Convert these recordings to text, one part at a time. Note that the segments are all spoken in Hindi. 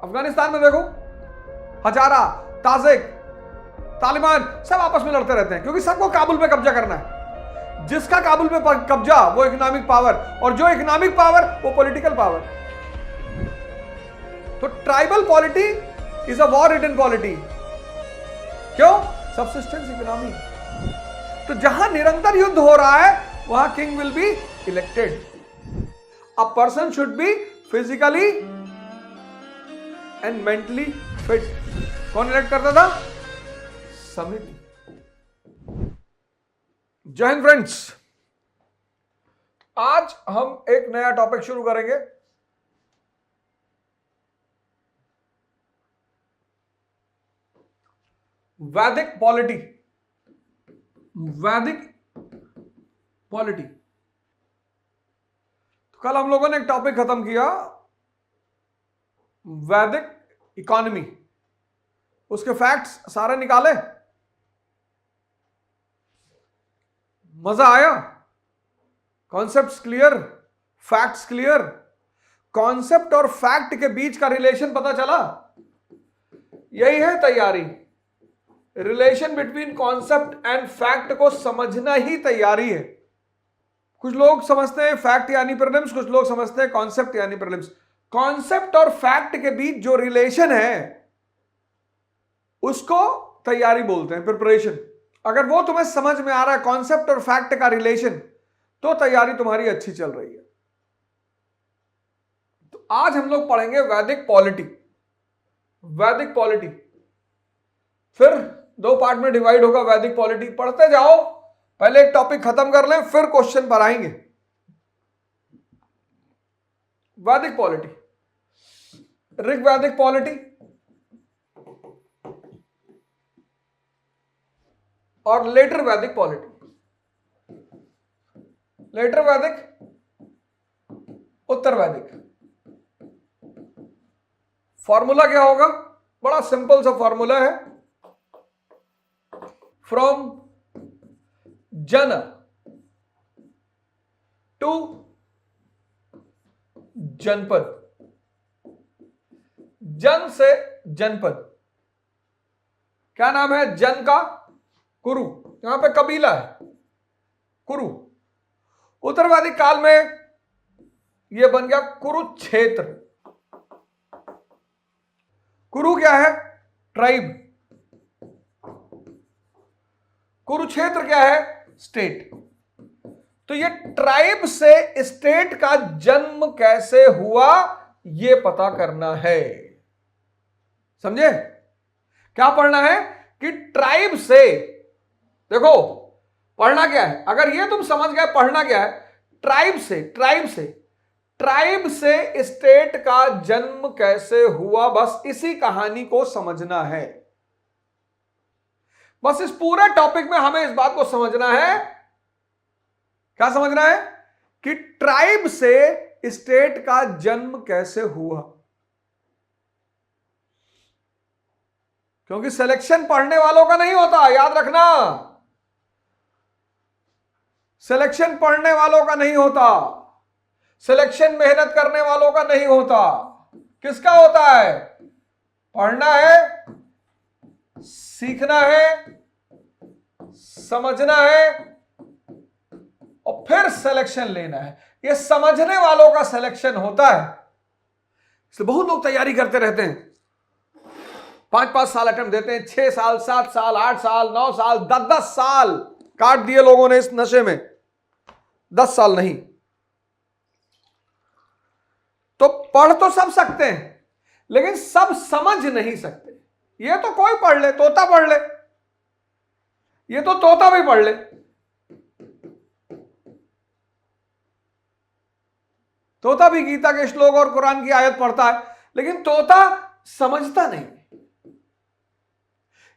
अफगानिस्तान में देखो, हजारा, ताजिक, तालिबान सब आपस में लड़ते रहते हैं क्योंकि सबको काबुल पे कब्जा करना है। जिसका काबुल पे कब्जा वो इकोनॉमिक पावर, और जो इकोनॉमिक पावर वो पॉलिटिकल पावर। तो tribal polity is a war ridden polity. क्यों? Subsistence economy. तो जहां निरंतर युद्ध हो रहा है वहां king will be elected. A person should be physically and mentally fit. कौन इलेक्ट करता था? समिति। जय हिंद फ्रेंड्स, आज हम एक नया टॉपिक शुरू करेंगे। वैदिक पॉलिटी। वैदिक पॉलिटी। तो कल हम लोगों ने एक टॉपिक खत्म किया, वैदिक इकोनॉमी। उसके फैक्ट्स सारे निकाले, मजा आया? Concepts clear, facts clear. Concept और फैक्ट के बीच का रिलेशन पता चला? यही है तैयारी। Relation between concept and fact को समझना ही तैयारी है। कुछ लोग समझते हैं फैक्ट यानी प्रीलिम्स, कुछ लोग समझते हैं कॉन्सेप्ट यानी प्रीलिम्स। कॉन्सेप्ट और फैक्ट के बीच जो रिलेशन है उसको तैयारी बोलते हैं, प्रिपरेशन। अगर वो तुम्हें समझ में आ रहा है, कॉन्सेप्ट और फैक्ट का रिलेशन, तो तैयारी तुम्हारी अच्छी चल रही है। तो आज हम लोग पढ़ेंगे वैदिक पॉलिटी। वैदिक पॉलिटी फिर दो पार्ट में डिवाइड होगा। वैदिक पॉलिटी पढ़ते जाओ, पहले एक टॉपिक खत्म कर लें फिर क्वेश्चन पर आएंगे। वैदिक पॉलिटी, ऋग्वैदिक पॉलिटी और लेटर वैदिक पॉलिटी। लेटर वैदिक, उत्तर वैदिक। फॉर्मूला क्या होगा? बड़ा सिंपल सा फॉर्मूला है। फ्रॉम जन टू जनपद, जन से जनपद। क्या नाम है जन का? कुरु। यहां पे कबीला है कुरु। उत्तरवैदिक काल में यह बन गया कुरुक्षेत्र। कुरु क्या है? ट्राइब। कुरुक्षेत्र क्या है? स्टेट। तो ये ट्राइब से स्टेट का जन्म कैसे हुआ ये पता करना है। समझे? क्या पढ़ना है कि ट्राइब से, देखो पढ़ना क्या है, अगर ये तुम समझ गए पढ़ना क्या है, ट्राइब से, ट्राइब से स्टेट का जन्म कैसे हुआ, बस इसी कहानी को समझना है। बस इस पूरे टॉपिक में हमें इस बात को समझना है। क्या समझना है? कि ट्राइब से स्टेट का जन्म कैसे हुआ। क्योंकि सिलेक्शन पढ़ने वालों का नहीं होता, याद रखना। सिलेक्शन पढ़ने वालों का नहीं होता, सिलेक्शन मेहनत करने वालों का नहीं होता। किसका होता है? पढ़ना है, सीखना है, समझना है और फिर सिलेक्शन लेना है। ये समझने वालों का सिलेक्शन होता है। इसलिए बहुत लोग तैयारी करते रहते हैं, 5-5 साल अटेम्प्ट देते हैं, 6 साल, 7 साल, 8 साल, 9 साल, 10-10 साल काट दिए लोगों ने इस नशे में। 10 साल नहीं। तो पढ़ तो सब सकते हैं लेकिन सब समझ नहीं सकते। ये तो कोई पढ़ ले, तोता पढ़ ले, ये तो तोता भी पढ़ ले। तोता भी गीता के श्लोक और कुरान की आयत पढ़ता है, लेकिन तोता समझता नहीं।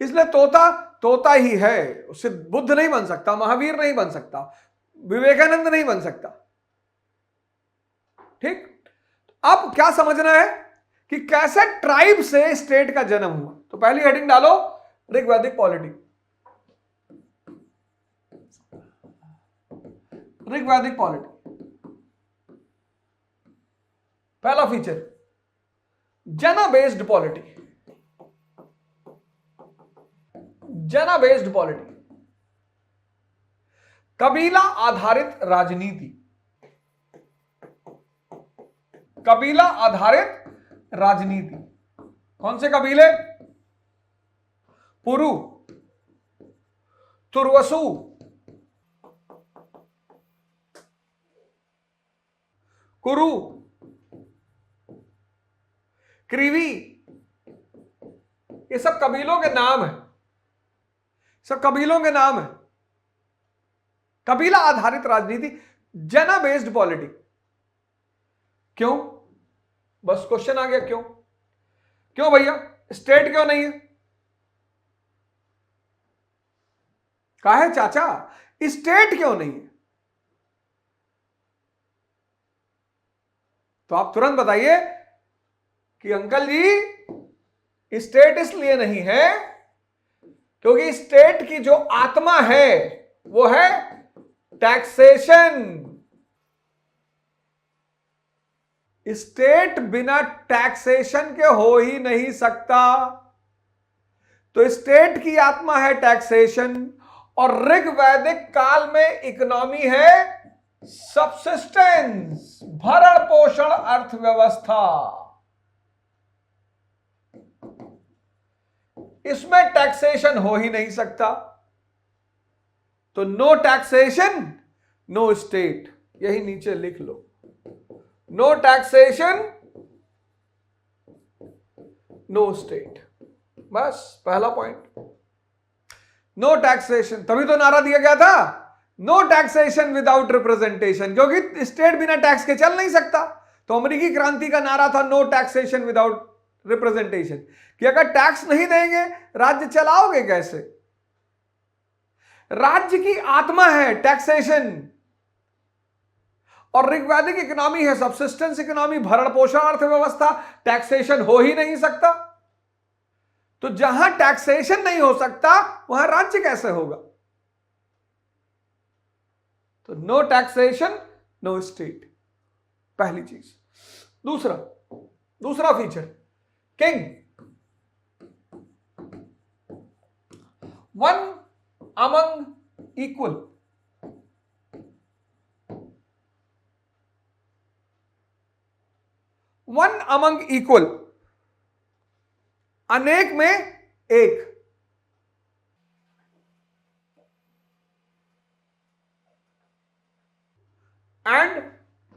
इसलिए तोता तोता ही है, उससे बुद्ध नहीं बन सकता, महावीर नहीं बन सकता, विवेकानंद नहीं बन सकता। ठीक? अब क्या समझना है कि कैसे ट्राइब से स्टेट का जन्म हुआ। तो पहली हेडिंग डालो, ऋग्वैदिक पॉलिटी। ऋग्वैदिक पॉलिटी पहला फीचर, जना बेस्ड पॉलिटी, जना बेस्ड पॉलिटी, कबीला आधारित राजनीति, कबीला आधारित राजनीति। कौन से कबीले? पुरु, तुर्वसु, कुरु, क्रीवी, ये सब कबीलों के नाम है, सब कबीलों के नाम है। कबीला आधारित राजनीति, जना बेस्ड पॉलिटी। क्यों? बस क्वेश्चन आ गया, क्यों? क्यों भैया स्टेट क्यों नहीं है? कहा है चाचा स्टेट क्यों नहीं है? तो आप तुरंत बताइए कि अंकल जी स्टेट इसलिए नहीं है क्योंकि स्टेट की जो आत्मा है वो है टैक्सेशन। स्टेट बिना टैक्सेशन के हो ही नहीं सकता। तो स्टेट की आत्मा है टैक्सेशन और ऋग्वैदिक काल में इकोनॉमी है सबसिस्टेंस, भरण पोषण अर्थव्यवस्था। इसमें टैक्सेशन हो ही नहीं सकता। तो नो टैक्सेशन नो स्टेट, यही नीचे लिख लो, नो टैक्सेशन नो स्टेट। बस पहला पॉइंट, नो टैक्सेशन। तभी तो नारा दिया गया था नो टैक्सेशन विदाउट रिप्रेजेंटेशन, क्योंकि स्टेट बिना टैक्स के चल नहीं सकता। तो अमेरिकी क्रांति का नारा था नो टैक्सेशन विदाउट रिप्रेजेंटेशन, कि अगर टैक्स नहीं देंगे राज्य चलाओगे कैसे? राज्य की आत्मा है टैक्सेशन और ऋग्वैदिक इकोनॉमी है सबसिस्टेंस इकोनॉमी, भरण पोषण अर्थव्यवस्था। टैक्सेशन हो ही नहीं सकता। तो जहां टैक्सेशन नहीं हो सकता वहां राज्य कैसे होगा? तो नो टैक्सेशन नो स्टेट, पहली चीज। दूसरा feature, king, one among equal. One among equal, अनेक में एक। And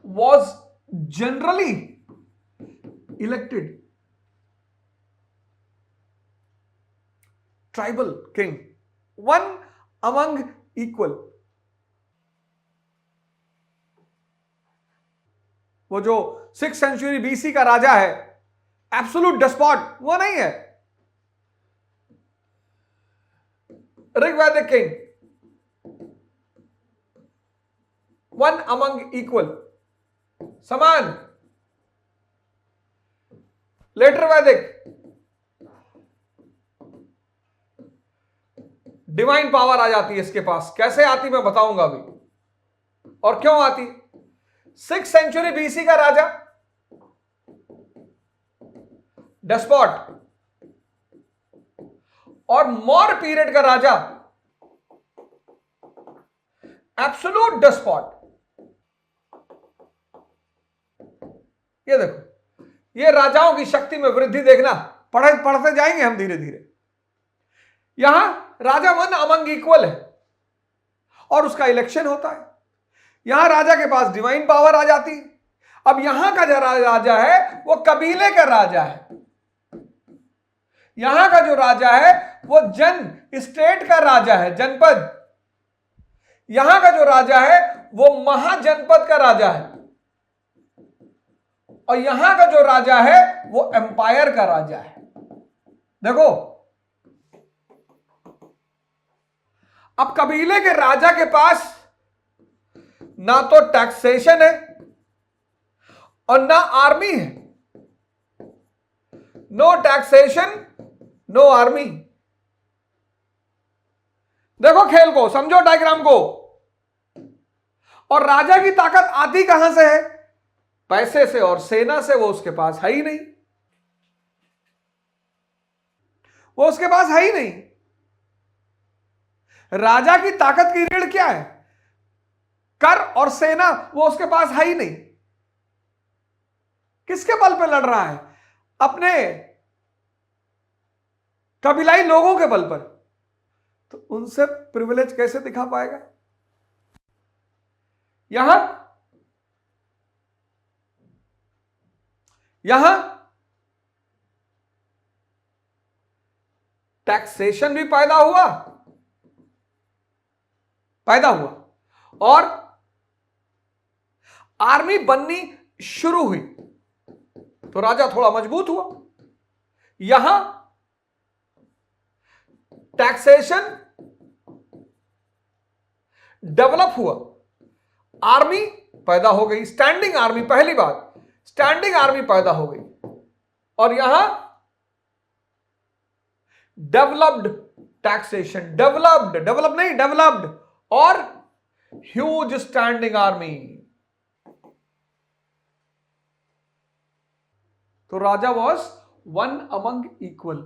was generally elected tribal king, one among equal. वो जो 6th सेंचुरी बीसी का राजा है, एब्सोल्यूट डेस्पॉट, वो नहीं है। ऋग्वैदिक किंग, वन अमंग इक्वल, समान। लेटर वैदिक, डिवाइन पावर आ जाती है इसके पास। कैसे आती मैं बताऊंगा अभी, और क्यों आती। 6th सेंचुरी बीसी का राजा डेस्पॉट और मौर्य पीरियड का राजा एब्सोल्यूट डेस्पॉट। ये देखो, ये राजाओं की शक्ति में वृद्धि देखना, पढ़ते जाएंगे हम धीरे धीरे। यहां राजा वन अमंग इक्वल है और उसका इलेक्शन होता है। यहां राजा के पास डिवाइन पावर आ जाती है। अब यहां का जो राजा है वो कबीले का राजा है। यहां का जो राजा है वो स्टेट का राजा है, जनपद। यहां का जो राजा है वो महाजनपद का राजा है और यहां का जो राजा है वो एम्पायर का राजा है। देखो, अब कबीले के राजा के पास ना तो टैक्सेशन है और ना आर्मी है। No taxation no army. देखो खेल को, समझो डायग्राम को। और राजा की ताकत आती कहां से है? पैसे से और सेना से। वो उसके पास है ही नहीं। वो उसके पास है ही नहीं। राजा की ताकत की रीढ़ क्या है? कर और सेना, वो उसके पास है ही नहीं। किसके बल पे लड़ रहा है? अपने कबीलाई लोगों के बल पर। तो उनसे प्रिविलेज कैसे दिखा पाएगा? यहां टैक्सेशन भी पैदा हुआ और आर्मी बननी शुरू हुई, तो राजा थोड़ा मजबूत हुआ। यहां टैक्सेशन डेवलप हुआ, आर्मी पैदा हो गई, स्टैंडिंग आर्मी, पहली बात स्टैंडिंग आर्मी पैदा हो गई। और यहां डेवलप्ड टैक्सेशन, डेवलप नहीं, डेवलप्ड और ह्यूज स्टैंडिंग आर्मी। तो राजा वॉज वन अमंग इक्वल।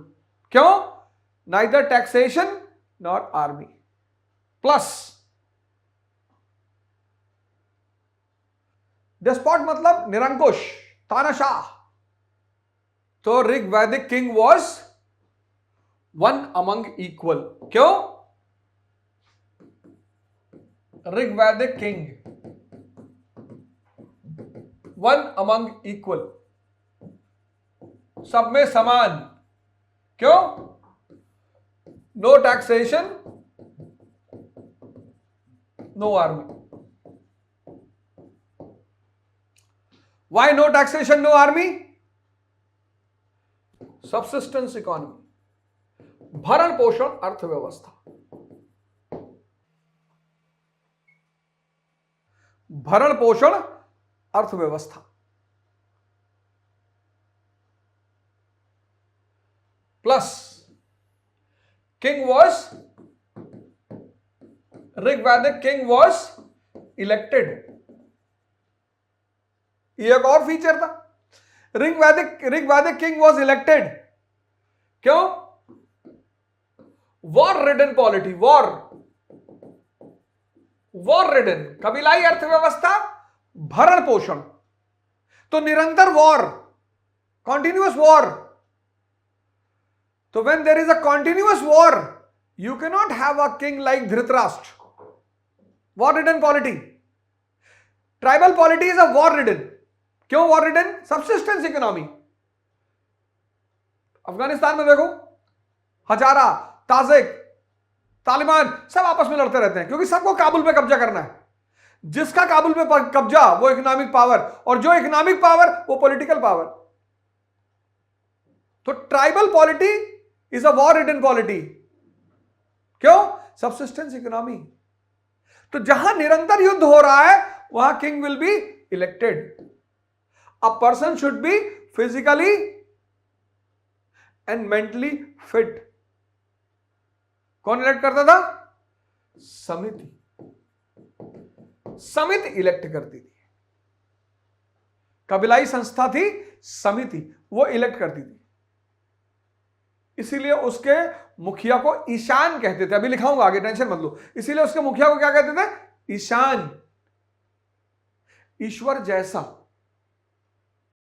क्यों? Neither taxation not army. Plus despot मतलब निरंकुश, तानाशाह। तो ऋग्वैदिक king was one among equal. क्यों? ऋग्वैदिक किंग वन अमंग इक्वल, सब में समान। क्यों? No taxation, no army. Why no taxation, no army? Subsistence economy, भरण पोषण अर्थव्यवस्था। भरण पोषण अर्थव्यवस्था। प्लस किंग वॉज, ऋग्वैदिक किंग वॉज इलेक्टेड। ये एक और फीचर था। ऋग्वैदिक किंग वॉज इलेक्टेड। क्यों? War ridden polity, war ridden, कबीलाई अर्थव्यवस्था, भरण पोषण। तो निरंतर वॉर, कॉन्टिन्यूअस वॉर। तो when there is a continuous war, you can not have a king like Dhritarashtra. War ridden polity. Tribal polity is a war ridden. क्यों war ridden? Subsistence economy. Afghanistan में देखो, हजारा, ताजिक, तालिबान सब आपस में लड़ते रहते हैं, क्योंकि सबको काबुल पे कब्जा करना है। जिसका काबुल पे कब्जा वो इकोनॉमिक पावर, और जो इकोनॉमिक पावर वो पॉलिटिकल पावर। तो tribal polity is a war ridden polity. क्यों? Subsistence economy. तो जहां निरंतर युद्ध हो रहा है वहां king will be elected. A person should be physically and mentally fit. कौन इलेक्ट करता था? समिति। समिति इलेक्ट करती थी। कबीलाई संस्था थी समिति, वो इलेक्ट करती थी। इसीलिए उसके मुखिया को ईशान कहते थे। अभी लिखाऊंगा आगे, टेंशन मत लो। इसीलिए उसके मुखिया को क्या कहते थे? ईशान, ईश्वर जैसा।